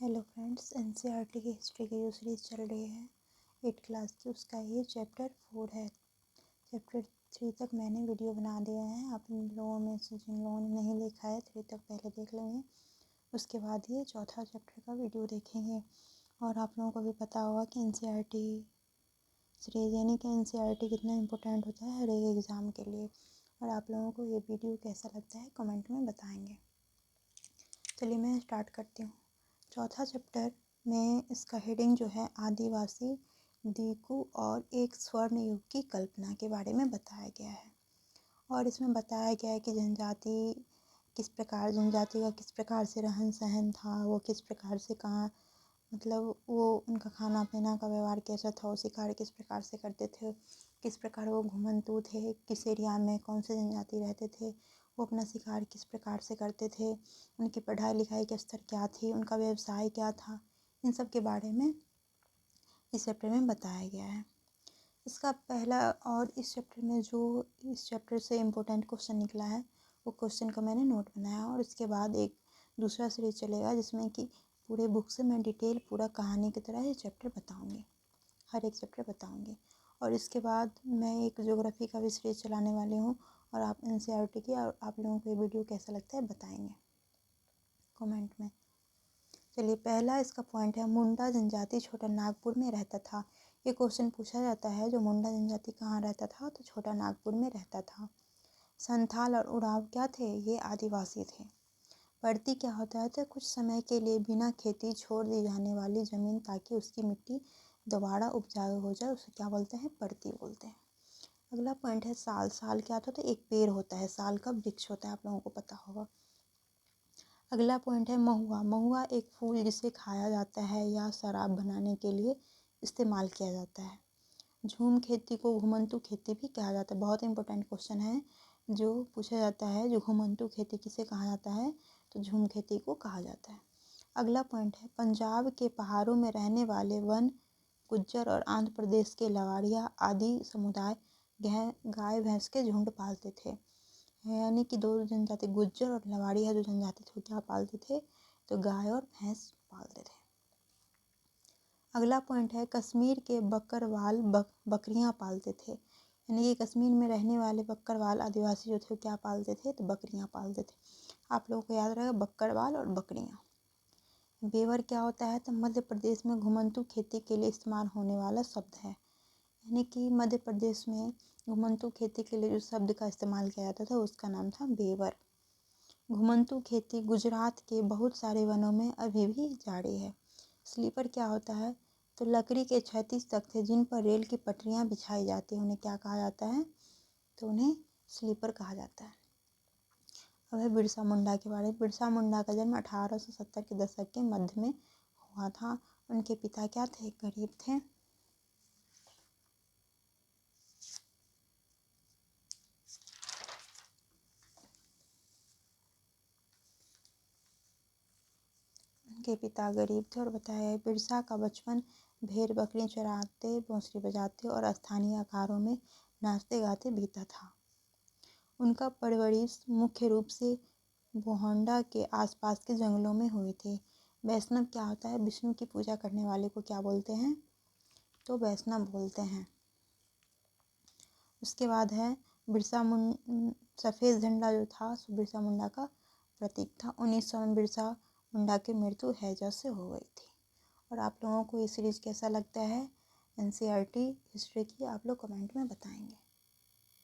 Hello friends, NCERT की history की जो सीरीज़ चल रही है 8 क्लास की, उसका ये चैप्टर 4 है। चैप्टर 3 तक मैंने वीडियो बना दिया है। आप इन लोगों में से जिन लोगों ने नहीं देखा है 3 तक पहले देख लेंगे, उसके बाद ये चौथा चैप्टर का वीडियो देखेंगे। और आप लोगों को भी पता होगा कि एनसीईआरटी सीरीज़ यानी कि एनसीईआरटी कितना इम्पोर्टेंट होता है हर एक एग्ज़ाम के लिए। और आप लोगों को ये वीडियो कैसा लगता है कमेंट में बताएंगे। चलिए मैं स्टार्ट करती हूँ। चौथा चैप्टर में इसका हेडिंग जो है आदिवासी दीकू और एक स्वर्ण युग की कल्पना के बारे में बताया गया है। और इसमें बताया गया है कि जनजाति का किस प्रकार से रहन सहन था, वो किस प्रकार से कहाँ मतलब वो उनका खाना पीना का व्यवहार कैसा था, वो शिकार किस प्रकार से करते थे, किस प्रकार वो घुमंतू थे, किस एरिया में कौन से जनजाति रहते थे, वो अपना शिकार किस प्रकार से करते थे, उनकी पढ़ाई लिखाई का स्तर क्या थी, उनका व्यवसाय क्या था, इन सब के बारे में इस चैप्टर में बताया गया है। इसका पहला और इस चैप्टर में जो इस चैप्टर से इम्पोर्टेंट क्वेश्चन निकला है वो क्वेश्चन का मैंने नोट बनाया। और इसके बाद एक दूसरा सीरीज चलेगा जिसमें कि पूरे बुक से मैं डिटेल पूरा कहानी की तरह ये चैप्टर बताऊंगी, हर एक चैप्टर बताऊंगी। और इसके बाद मैं एक ज्योग्राफी का भी सीरीज चलाने वाली हूँ। और आप एनसीईआरटी की और आप लोगों को ये वीडियो कैसा लगता है बताएंगे कमेंट में। चलिए पहला इसका पॉइंट है मुंडा जनजाति छोटा नागपुर में रहता था। ये क्वेश्चन पूछा जाता है जो मुंडा जनजाति कहाँ रहता था, तो छोटा नागपुर में रहता था। संथाल और उरांव क्या थे, ये आदिवासी थे। पड़ती क्या होता है, तो कुछ समय के लिए बिना खेती छोड़ दी जाने वाली ज़मीन ताकि उसकी मिट्टी दोबारा उपजाऊ हो जाए, उसे क्या बोलते हैं, पड़ती बोलते हैं। अगला पॉइंट है साल। साल क्या होता है, तो एक पेड़ होता है, साल का वृक्ष होता है, आप लोगों को पता होगा। अगला पॉइंट है महुआ। महुआ एक फूल जिसे खाया जाता है या शराब बनाने के लिए इस्तेमाल किया जाता है। झूम खेती को घुमंतू खेती भी कहा जाता है। बहुत इंपॉर्टेंट क्वेश्चन है जो पूछा जाता है, जो घुमंतू खेती किसे कहा जाता है, तो झूम खेती को कहा जाता है। अगला पॉइंट है पंजाब के पहाड़ों में रहने वाले वन गुज्जर और आंध्र प्रदेश के लवाड़िया आदि समुदाय गाय भैंस के झुंड पालते थे। यानी कि दो जनजाति गुज्जर और लवाड़िया जो जनजाति थे क्या पालते थे, तो गाय और भैंस पालते थे। अगला पॉइंट है कश्मीर के बकरवाल बकरियां पालते थे। यानी कि कश्मीर में रहने वाले बकरवाल आदिवासी जो थे क्या पालते थे, तो बकरियां पालते थे। आप लोगों को याद रहेगा बकरवाल और बकरियां। बेवर क्या होता है, तो मध्य प्रदेश में घुमंतू खेती के लिए इस्तेमाल होने वाला शब्द है। यानी कि मध्य प्रदेश में घुमंतू खेती के लिए जो शब्द का इस्तेमाल किया जाता था उसका नाम था बेवर। घुमंतू खेती गुजरात के बहुत सारे वनों में अभी भी जारी है। स्लीपर क्या होता है, तो लकड़ी के 36 तख्ते जिन पर रेल की पटरियां बिछाई जाती हैं उन्हें क्या कहा जाता है, तो उन्हें स्लीपर कहा जाता है। अब है बिरसा मुंडा के बारे में। बिरसा मुंडा का जन्म 1870 के दशक के मध्य में हुआ था। उनके पिता क्या थे, गरीब थे। उनके पिता गरीब थे। और बताया है बिरसा का बचपन भेड़ बकरी चराते, बांसुरी बजाते और स्थानीय अखाड़ों में नाचते गाते बीता था। उनका परवरिश मुख्य रूप से बोहंडा के आसपास के जंगलों में हुई थी। वैष्णव क्या होता है, विष्णु की पूजा करने वाले को क्या बोलते हैं, तो वैष्णव बोलते हैं। उसके बाद है सफ़ेद झंडा जो था बिरसा मुंडा का प्रतीक था। 1900 में बिरसा मुंडा की मृत्यु हैजा से हो गई थी। और आप लोगों को ये सीरीज़ कैसा लगता है एनसीईआरटी हिस्ट्री की, आप लोग कमेंट में बताएंगे।